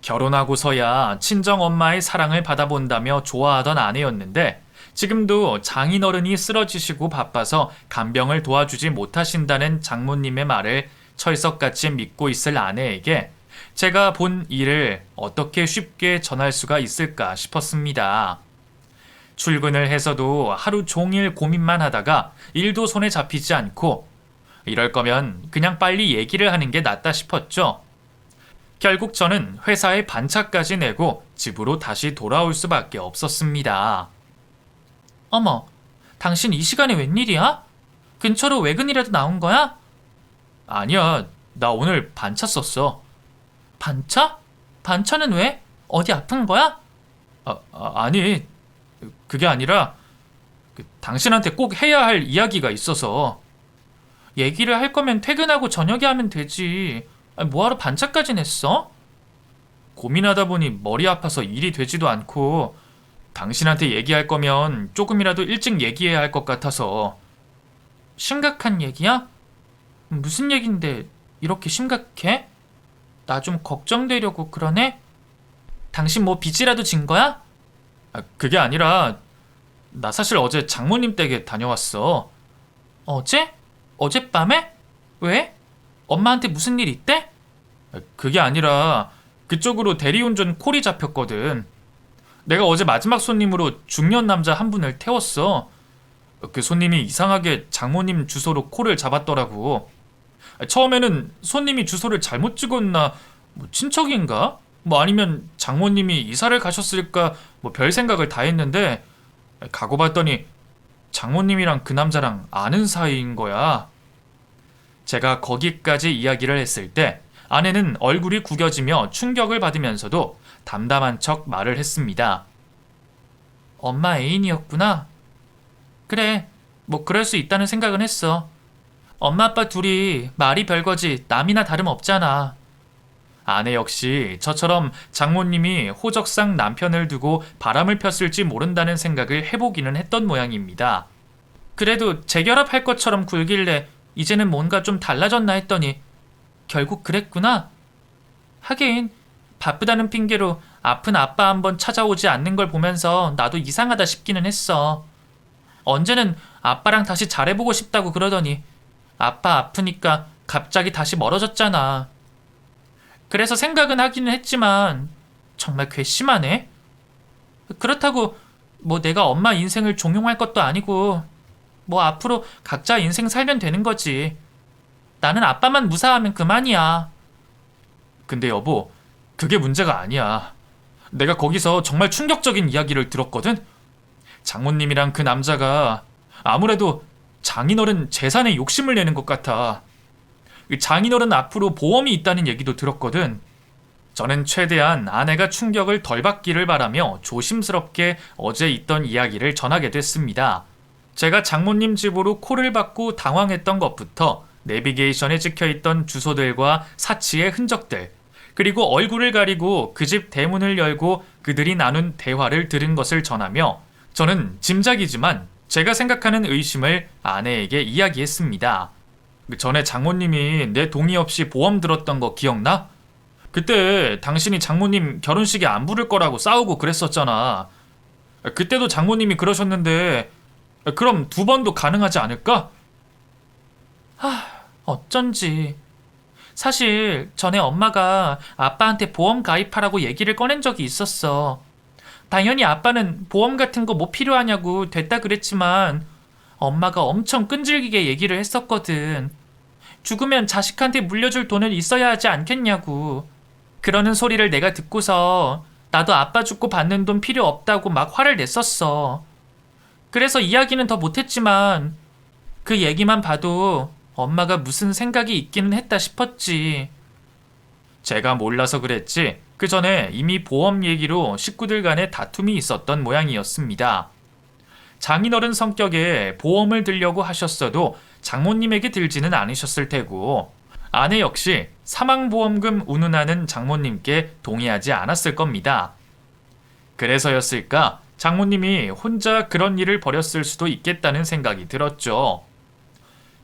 [SPEAKER 1] 결혼하고서야 친정엄마의 사랑을 받아본다며 좋아하던 아내였는데 지금도 장인어른이 쓰러지시고 바빠서 간병을 도와주지 못하신다는 장모님의 말을 철석같이 믿고 있을 아내에게 제가 본 일을 어떻게 쉽게 전할 수가 있을까 싶었습니다. 출근을 해서도 하루 종일 고민만 하다가 일도 손에 잡히지 않고 이럴 거면 그냥 빨리 얘기를 하는 게 낫다 싶었죠. 결국 저는 회사에 반차까지 내고 집으로 다시 돌아올 수밖에 없었습니다.
[SPEAKER 2] 어머, 당신 이 시간에 웬일이야? 근처로 외근이라도 나온 거야?
[SPEAKER 1] 아니야, 나 오늘 반차 썼어.
[SPEAKER 2] 반차? 반차는 왜? 어디 아픈 거야?
[SPEAKER 1] 아니, 그게 아니라 당신한테 꼭 해야 할 이야기가 있어서.
[SPEAKER 2] 얘기를 할 거면 퇴근하고 저녁에 하면 되지. 뭐하러 반차까지 냈어?
[SPEAKER 1] 고민하다 보니 머리 아파서 일이 되지도 않고 당신한테 얘기할 거면 조금이라도 일찍 얘기해야 할 것 같아서.
[SPEAKER 2] 심각한 얘기야? 무슨 얘긴데 이렇게 심각해? 나 좀 걱정되려고 그러네? 당신 뭐 빚이라도 진 거야?
[SPEAKER 1] 그게 아니라 나 사실 어제 장모님 댁에 다녀왔어.
[SPEAKER 2] 어제? 어젯밤에? 왜? 엄마한테 무슨 일 있대?
[SPEAKER 1] 그게 아니라 그쪽으로 대리운전 콜이 잡혔거든. 내가 어제 마지막 손님으로 중년 남자 한 분을 태웠어. 그 손님이 이상하게 장모님 주소로 콜을 잡았더라고. 처음에는 손님이 주소를 잘못 찍었나, 뭐 친척인가? 뭐 아니면 장모님이 이사를 가셨을까, 뭐 별 생각을 다 했는데 가고 봤더니 장모님이랑 그 남자랑 아는 사이인 거야. 제가 거기까지 이야기를 했을 때 아내는 얼굴이 구겨지며 충격을 받으면서도 담담한 척 말을 했습니다.
[SPEAKER 2] 엄마 애인이었구나. 그래, 뭐 그럴 수 있다는 생각은 했어. 엄마 아빠 둘이 말이 별거지 남이나 다름없잖아.
[SPEAKER 1] 아내 역시 저처럼 장모님이 호적상 남편을 두고 바람을 폈을지 모른다는 생각을 해보기는 했던 모양입니다.
[SPEAKER 2] 그래도 재결합할 것처럼 굴길래 이제는 뭔가 좀 달라졌나 했더니 결국 그랬구나. 하긴 바쁘다는 핑계로 아픈 아빠 한번 찾아오지 않는 걸 보면서 나도 이상하다 싶기는 했어. 언제는 아빠랑 다시 잘해보고 싶다고 그러더니 아빠 아프니까 갑자기 다시 멀어졌잖아. 그래서 생각은 하기는 했지만 정말 괘씸하네. 그렇다고 뭐 내가 엄마 인생을 종용할 것도 아니고 뭐 앞으로 각자 인생 살면 되는 거지. 나는 아빠만 무사하면 그만이야.
[SPEAKER 1] 근데 여보, 그게 문제가 아니야. 내가 거기서 정말 충격적인 이야기를 들었거든. 장모님이랑 그 남자가 아무래도 장인어른 재산에 욕심을 내는 것 같아. 장인어른 앞으로 보험이 있다는 얘기도 들었거든. 저는 최대한 아내가 충격을 덜 받기를 바라며 조심스럽게 어제 있던 이야기를 전하게 됐습니다. 제가 장모님 집으로 콜을 받고 당황했던 것부터 내비게이션에 찍혀있던 주소들과 사치의 흔적들, 그리고 얼굴을 가리고 그 집 대문을 열고 그들이 나눈 대화를 들은 것을 전하며 저는 짐작이지만 제가 생각하는 의심을 아내에게 이야기했습니다. 전에 장모님이 내 동의 없이 보험 들었던 거 기억나? 그때 당신이 장모님 결혼식에 안 부를 거라고 싸우고 그랬었잖아. 그때도 장모님이 그러셨는데 그럼 두 번도 가능하지 않을까?
[SPEAKER 2] 어쩐지. 사실 전에 엄마가 아빠한테 보험 가입하라고 얘기를 꺼낸 적이 있었어. 당연히 아빠는 보험 같은 거 뭐 필요하냐고 됐다 그랬지만 엄마가 엄청 끈질기게 얘기를 했었거든. 죽으면 자식한테 물려줄 돈을 있어야 하지 않겠냐고. 그러는 소리를 내가 듣고서 나도 아빠 죽고 받는 돈 필요 없다고 막 화를 냈었어. 그래서 이야기는 더 못했지만 그 얘기만 봐도 엄마가 무슨 생각이 있기는 했다 싶었지.
[SPEAKER 1] 제가 몰라서 그랬지 그 전에 이미 보험 얘기로 식구들 간에 다툼이 있었던 모양이었습니다. 장인어른 성격에 보험을 들려고 하셨어도 장모님에게 들지는 않으셨을 테고 아내 역시 사망보험금 운운하는 장모님께 동의하지 않았을 겁니다. 그래서였을까 장모님이 혼자 그런 일을 벌였을 수도 있겠다는 생각이 들었죠.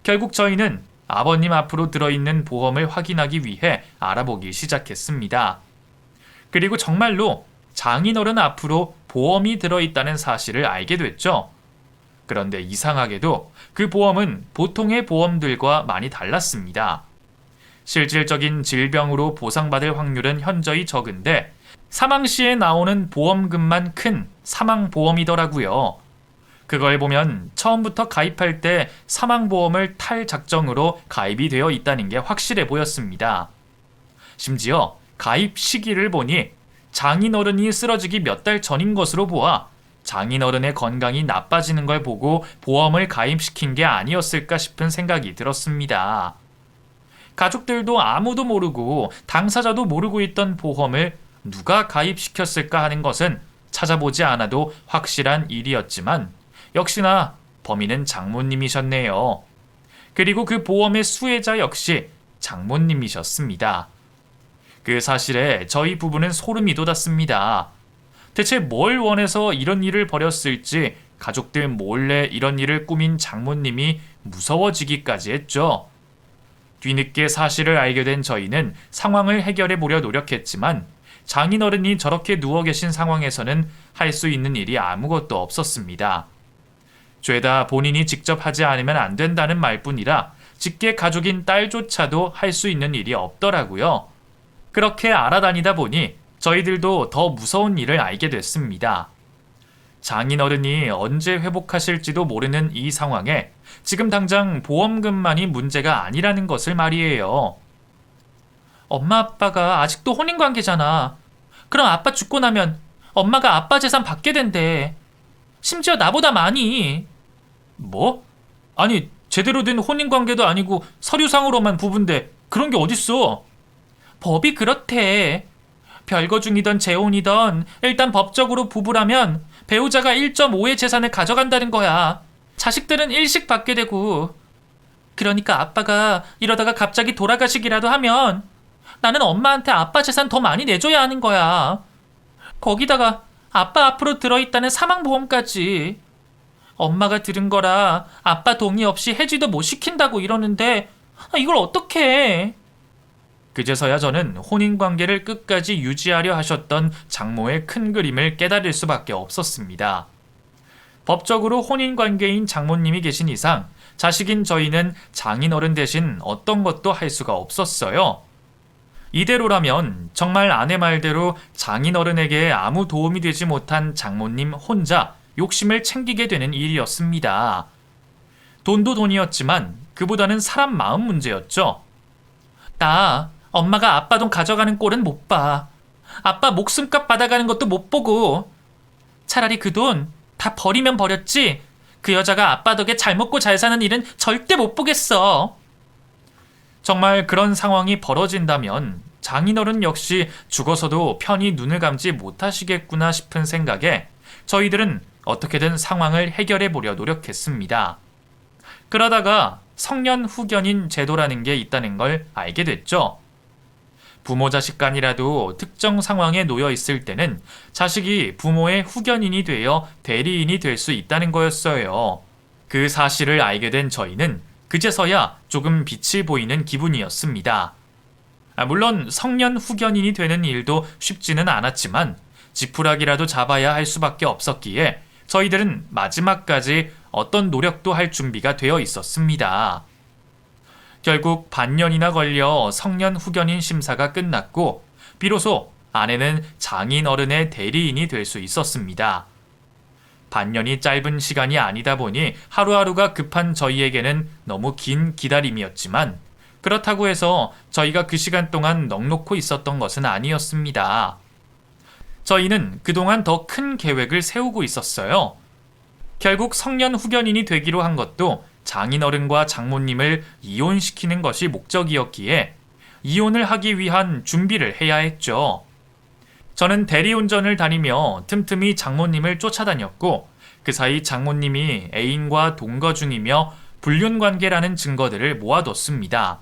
[SPEAKER 1] 결국 저희는 아버님 앞으로 들어있는 보험을 확인하기 위해 알아보기 시작했습니다. 그리고 정말로 장인어른 앞으로 보험이 들어있다는 사실을 알게 됐죠. 그런데 이상하게도 그 보험은 보통의 보험들과 많이 달랐습니다. 실질적인 질병으로 보상받을 확률은 현저히 적은데 사망 시에 나오는 보험금만 큰 사망보험이더라고요. 그걸 보면 처음부터 가입할 때 사망보험을 탈 작정으로 가입이 되어 있다는 게 확실해 보였습니다. 심지어 가입 시기를 보니 장인어른이 쓰러지기 몇 달 전인 것으로 보아 장인어른의 건강이 나빠지는 걸 보고 보험을 가입시킨 게 아니었을까 싶은 생각이 들었습니다. 가족들도 아무도 모르고 당사자도 모르고 있던 보험을 누가 가입시켰을까 하는 것은 찾아보지 않아도 확실한 일이었지만 역시나 범인은 장모님이셨네요. 그리고 그 보험의 수혜자 역시 장모님이셨습니다. 그 사실에 저희 부부는 소름이 돋았습니다. 대체 뭘 원해서 이런 일을 벌였을지 가족들 몰래 이런 일을 꾸민 장모님이 무서워지기까지 했죠. 뒤늦게 사실을 알게 된 저희는 상황을 해결해 보려 노력했지만 장인어른이 저렇게 누워 계신 상황에서는 할 수 있는 일이 아무것도 없었습니다. 죄다 본인이 직접 하지 않으면 안 된다는 말뿐이라 직계 가족인 딸조차도 할 수 있는 일이 없더라고요. 그렇게 알아다니다 보니 저희들도 더 무서운 일을 알게 됐습니다. 장인어른이 언제 회복하실지도 모르는 이 상황에 지금 당장 보험금만이 문제가 아니라는 것을 말이에요.
[SPEAKER 2] 엄마 아빠가 아직도 혼인관계잖아. 그럼 아빠 죽고 나면 엄마가 아빠 재산 받게 된대. 심지어 나보다 많이.
[SPEAKER 3] 뭐? 아니 제대로 된 혼인관계도 아니고 서류상으로만 부부인데 그런 게 어딨어?
[SPEAKER 2] 법이 그렇대. 별거 중이던 재혼이던 일단 법적으로 부부라면 배우자가 1.5의 재산을 가져간다는 거야. 자식들은 일식 받게 되고. 그러니까 아빠가 이러다가 갑자기 돌아가시기라도 하면 나는 엄마한테 아빠 재산 더 많이 내줘야 하는 거야. 거기다가 아빠 앞으로 들어있다는 사망보험까지. 엄마가 들은 거라 아빠 동의 없이 해지도 못 시킨다고 이러는데 이걸 어떡해.
[SPEAKER 1] 그제서야 저는 혼인관계를 끝까지 유지하려 하셨던 장모의 큰 그림을 깨달을 수밖에 없었습니다. 법적으로 혼인관계인 장모님이 계신 이상 자식인 저희는 장인어른 대신 어떤 것도 할 수가 없었어요. 이대로라면 정말 아내 말대로 장인어른에게 아무 도움이 되지 못한 장모님 혼자 욕심을 챙기게 되는 일이었습니다. 돈도 돈이었지만 그보다는 사람 마음 문제였죠.
[SPEAKER 2] 나 엄마가 아빠 돈 가져가는 꼴은 못 봐. 아빠 목숨값 받아가는 것도 못 보고. 차라리 그 돈 다 버리면 버렸지 그 여자가 아빠 덕에 잘 먹고 잘 사는 일은 절대 못 보겠어.
[SPEAKER 1] 정말 그런 상황이 벌어진다면 장인어른 역시 죽어서도 편히 눈을 감지 못하시겠구나 싶은 생각에 저희들은 어떻게든 상황을 해결해 보려 노력했습니다. 그러다가 성년 후견인 제도라는 게 있다는 걸 알게 됐죠. 부모 자식 간이라도 특정 상황에 놓여 있을 때는 자식이 부모의 후견인이 되어 대리인이 될 수 있다는 거였어요. 그 사실을 알게 된 저희는 그제서야 조금 빛이 보이는 기분이었습니다. 물론 성년 후견인이 되는 일도 쉽지는 않았지만 지푸라기라도 잡아야 할 수밖에 없었기에 저희들은 마지막까지 어떤 노력도 할 준비가 되어 있었습니다. 결국 반년이나 걸려 성년 후견인 심사가 끝났고 비로소 아내는 장인어른의 대리인이 될 수 있었습니다. 반년이 짧은 시간이 아니다 보니 하루하루가 급한 저희에게는 너무 긴 기다림이었지만 그렇다고 해서 저희가 그 시간 동안 넋놓고 있었던 것은 아니었습니다. 저희는 그동안 더 큰 계획을 세우고 있었어요. 결국 성년 후견인이 되기로 한 것도 장인어른과 장모님을 이혼시키는 것이 목적이었기에 이혼을 하기 위한 준비를 해야 했죠. 저는 대리운전을 다니며 틈틈이 장모님을 쫓아다녔고 그 사이 장모님이 애인과 동거 중이며 불륜관계라는 증거들을 모아뒀습니다.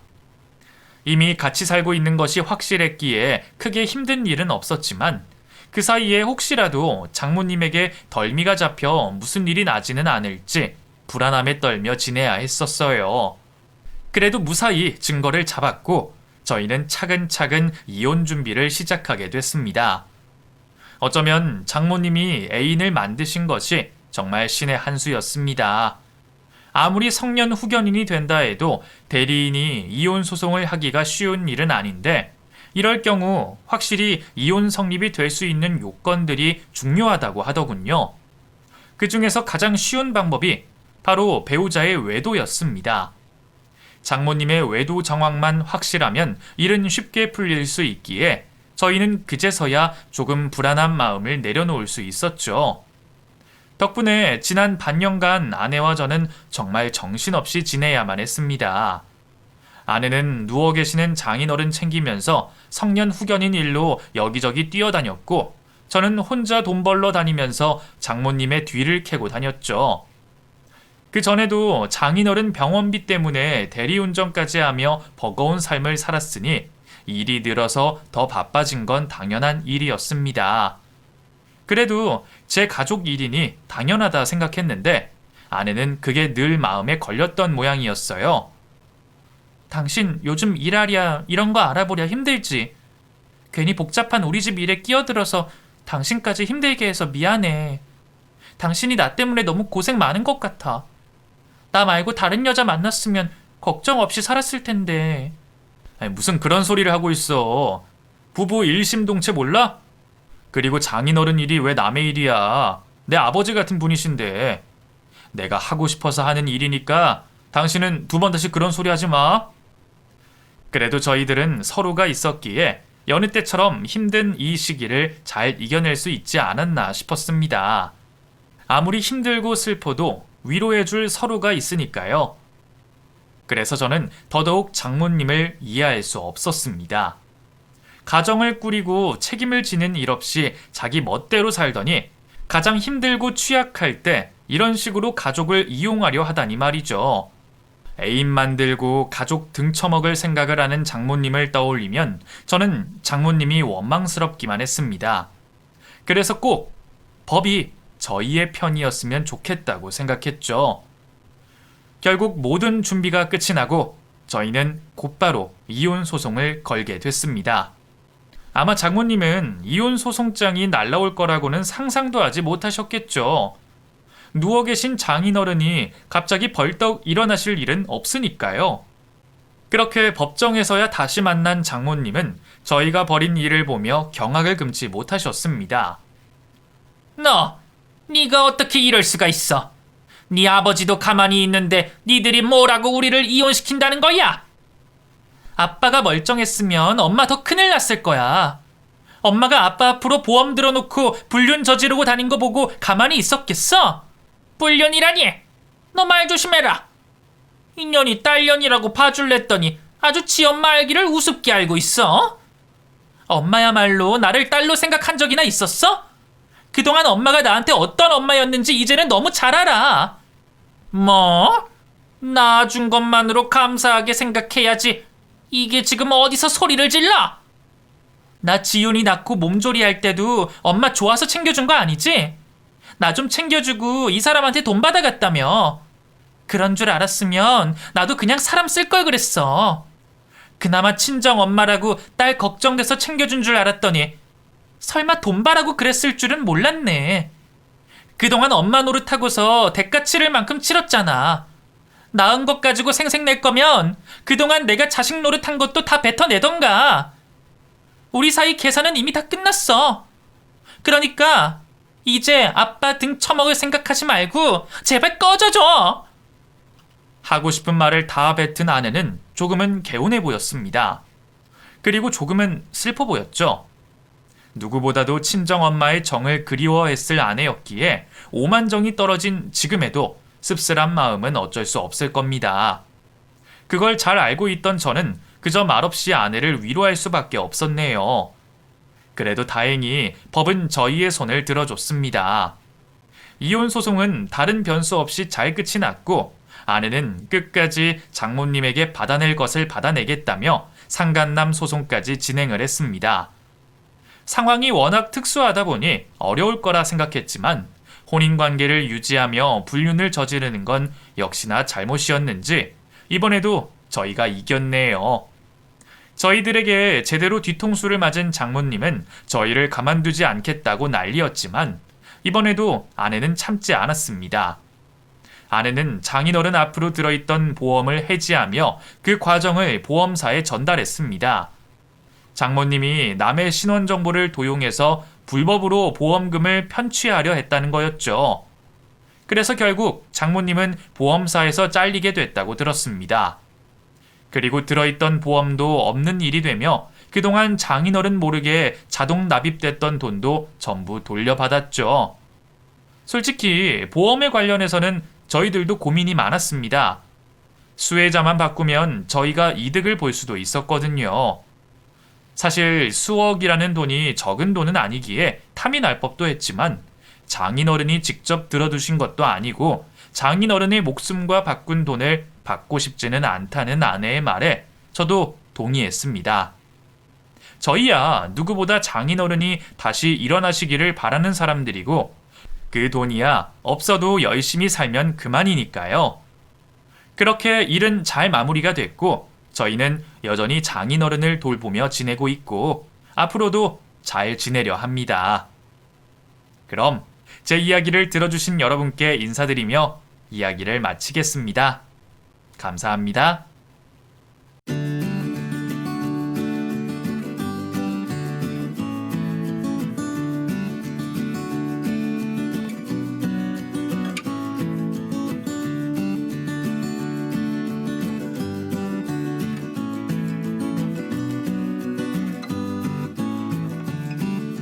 [SPEAKER 1] 이미 같이 살고 있는 것이 확실했기에 크게 힘든 일은 없었지만 그 사이에 혹시라도 장모님에게 덜미가 잡혀 무슨 일이 나지는 않을지 불안함에 떨며 지내야 했었어요. 그래도 무사히 증거를 잡았고 저희는 차근차근 이혼 준비를 시작하게 됐습니다. 어쩌면 장모님이 애인을 만드신 것이 정말 신의 한 수였습니다. 아무리 성년 후견인이 된다 해도 대리인이 이혼 소송을 하기가 쉬운 일은 아닌데 이럴 경우 확실히 이혼 성립이 될 수 있는 요건들이 중요하다고 하더군요. 그 중에서 가장 쉬운 방법이 바로 배우자의 외도였습니다. 장모님의 외도 정황만 확실하면 일은 쉽게 풀릴 수 있기에 저희는 그제서야 조금 불안한 마음을 내려놓을 수 있었죠. 덕분에 지난 반년간 아내와 저는 정말 정신없이 지내야만 했습니다. 아내는 누워 계시는 장인어른 챙기면서 성년 후견인 일로 여기저기 뛰어다녔고 저는 혼자 돈 벌러 다니면서 장모님의 뒤를 캐고 다녔죠. 그 전에도 장인어른 병원비 때문에 대리운전까지 하며 버거운 삶을 살았으니 일이 늘어서 더 바빠진 건 당연한 일이었습니다. 그래도 제 가족 일이니 당연하다 생각했는데 아내는 그게 늘 마음에 걸렸던 모양이었어요. 당신 요즘 일하랴 이런 거 알아보랴 힘들지. 괜히 복잡한 우리 집 일에 끼어들어서 당신까지 힘들게 해서 미안해. 당신이 나 때문에 너무 고생 많은 것 같아. 나 말고 다른 여자 만났으면 걱정 없이 살았을 텐데. 아니, 무슨 그런 소리를 하고 있어. 부부 일심동체 몰라? 그리고 장인어른 일이 왜 남의 일이야. 내 아버지 같은 분이신데. 내가 하고 싶어서 하는 일이니까 당신은 두 번 다시 그런 소리 하지 마. 그래도 저희들은 서로가 있었기에 여느 때처럼 힘든 이 시기를 잘 이겨낼 수 있지 않았나 싶었습니다. 아무리 힘들고 슬퍼도 위로해줄 서로가 있으니까요. 그래서 저는 더더욱 장모님을 이해할 수 없었습니다. 가정을 꾸리고 책임을 지는 일 없이 자기 멋대로 살더니 가장 힘들고 취약할 때 이런 식으로 가족을 이용하려 하다니 말이죠. 애인 만들고 가족 등쳐먹을 생각을 하는 장모님을 떠올리면 저는 장모님이 원망스럽기만 했습니다. 그래서 꼭 법이 저희의 편이었으면 좋겠다고 생각했죠. 결국 모든 준비가 끝이 나고 저희는 곧바로 이혼 소송을 걸게 됐습니다. 아마 장모님은 이혼 소송장이 날라올 거라고는 상상도 하지 못하셨겠죠. 누워 계신 장인어른이 갑자기 벌떡 일어나실 일은 없으니까요. 그렇게 법정에서야 다시 만난 장모님은 저희가 벌인 일을 보며 경악을 금치 못하셨습니다.
[SPEAKER 2] 네가 어떻게 이럴 수가 있어? 네 아버지도 가만히 있는데 니들이 뭐라고 우리를 이혼시킨다는 거야? 아빠가 멀쩡했으면 엄마 더 큰일 났을 거야. 엄마가 아빠 앞으로 보험 들어놓고 불륜 저지르고 다닌 거 보고 가만히 있었겠어? 불륜이라니! 너 말 조심해라. 인연이 딸년이라고 봐줄랬더니 아주 지 엄마 알기를 우습게 알고 있어. 엄마야말로 나를 딸로 생각한 적이나 있었어? 그동안 엄마가 나한테 어떤 엄마였는지 이제는 너무 잘 알아. 뭐? 낳아준 것만으로 감사하게 생각해야지. 이게 지금 어디서 소리를 질러? 나 지윤이 낳고 몸조리 할 때도 엄마 좋아서 챙겨준 거 아니지? 나 좀 챙겨주고 이 사람한테 돈 받아갔다며. 그런 줄 알았으면 나도 그냥 사람 쓸 걸 그랬어. 그나마 친정 엄마라고 딸 걱정돼서 챙겨준 줄 알았더니 설마 돈 바라고 그랬을 줄은 몰랐네. 그동안 엄마 노릇하고서 대가 치를 만큼 치렀잖아. 낳은 것 가지고 생색낼 거면 그동안 내가 자식 노릇한 것도 다 뱉어내던가. 우리 사이 계산은 이미 다 끝났어. 그러니까 이제 아빠 등 처먹을 생각하지 말고 제발 꺼져줘.
[SPEAKER 1] 하고 싶은 말을 다 뱉은 아내는 조금은 개운해 보였습니다. 그리고 조금은 슬퍼 보였죠. 누구보다도 친정엄마의 정을 그리워했을 아내였기에 오만정이 떨어진 지금에도 씁쓸한 마음은 어쩔 수 없을 겁니다. 그걸 잘 알고 있던 저는 그저 말없이 아내를 위로할 수밖에 없었네요. 그래도 다행히 법은 저희의 손을 들어줬습니다. 이혼 소송은 다른 변수 없이 잘 끝이 났고 아내는 끝까지 장모님에게 받아낼 것을 받아내겠다며 상간남 소송까지 진행을 했습니다. 상황이 워낙 특수하다 보니 어려울 거라 생각했지만 혼인관계를 유지하며 불륜을 저지르는 건 역시나 잘못이었는지 이번에도 저희가 이겼네요. 저희들에게 제대로 뒤통수를 맞은 장모님은 저희를 가만두지 않겠다고 난리였지만 이번에도 아내는 참지 않았습니다. 아내는 장인어른 앞으로 들어있던 보험을 해지하며 그 과정을 보험사에 전달했습니다. 장모님이 남의 신원정보를 도용해서 불법으로 보험금을 편취하려 했다는 거였죠. 그래서 결국 장모님은 보험사에서 잘리게 됐다고 들었습니다. 그리고 들어있던 보험도 없는 일이 되며 그동안 장인어른 모르게 자동 납입됐던 돈도 전부 돌려받았죠. 솔직히 보험에 관련해서는 저희들도 고민이 많았습니다. 수혜자만 바꾸면 저희가 이득을 볼 수도 있었거든요. 사실 수억이라는 돈이 적은 돈은 아니기에 탐이 날 법도 했지만 장인어른이 직접 들어두신 것도 아니고 장인어른의 목숨과 바꾼 돈을 받고 싶지는 않다는 아내의 말에 저도 동의했습니다. 저희야 누구보다 장인어른이 다시 일어나시기를 바라는 사람들이고 그 돈이야 없어도 열심히 살면 그만이니까요. 그렇게 일은 잘 마무리가 됐고 저희는 여전히 장인어른을 돌보며 지내고 있고 앞으로도 잘 지내려 합니다. 그럼 제 이야기를 들어주신 여러분께 인사드리며 이야기를 마치겠습니다. 감사합니다.